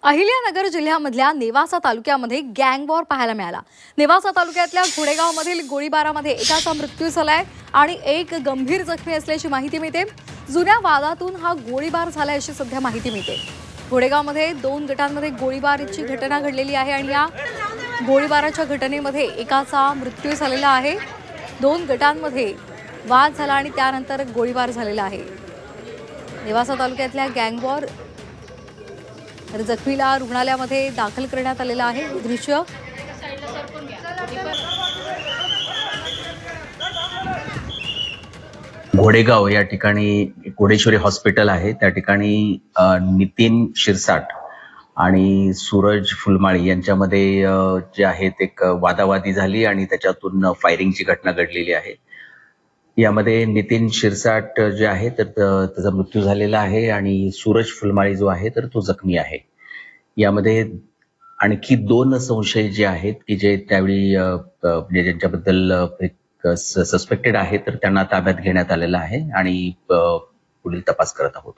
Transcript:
अहिल्यानगर जिल्ह्यामधल्या नेवासा तालुक्यामध्ये गँग वॉर पाहायला मिळाला। नेवासा तालुक्यातल्या घोडेगावमधील गोळीबारामध्ये एकाचा मृत्यू झालाय आणि एक गंभीर जखमी असल्याची माहिती मिळते। जुन्या वादातून हा गोळीबार झालाय अशी सध्या माहिती मिळते। घोडेगावमध्ये 2 गटांमध्ये गोळीबाराची घटना घडलेली आहे आणि या गोळीबाराच्या घटनेमध्ये एकाचा मृत्यू झालेला आहे। 2 गटांमध्ये वाद झाला आणि त्यानंतर गोळीबार झालेला आहे। नेवासा तालुक्यातल्या गँग वॉर जखमीला रुग्णालयामध्ये दाखल करण्यात आलेलं आहे। दृश्य घोडेगाव या ठिकाणी कोडेश्वरी हॉस्पिटल आहे। त्या ठिकाणी नितीन शिरसाट आणि सूरज फुलमाळी यांच्यामध्ये जे आहेत एक वादावादी झाली आणि त्याच्यातून फायरिंगची घटना घडलेली आहे। यामध्ये नितीन शिरसाट जे आहे तर त्याचा मृत्यू झालेला आहे आणि सूरज फुलमाळी जो आहे तर तो जखमी आहे। यामध्ये आणखी 2 संशयी जे आहेत की जे त्यावेळी म्हणजे ज्यांच्याबद्दल सस्पेक्टेड आहे तर त्यांना ताब्यात घेण्यात आलेलं आहे आणि पुढील तपास करत आहोत।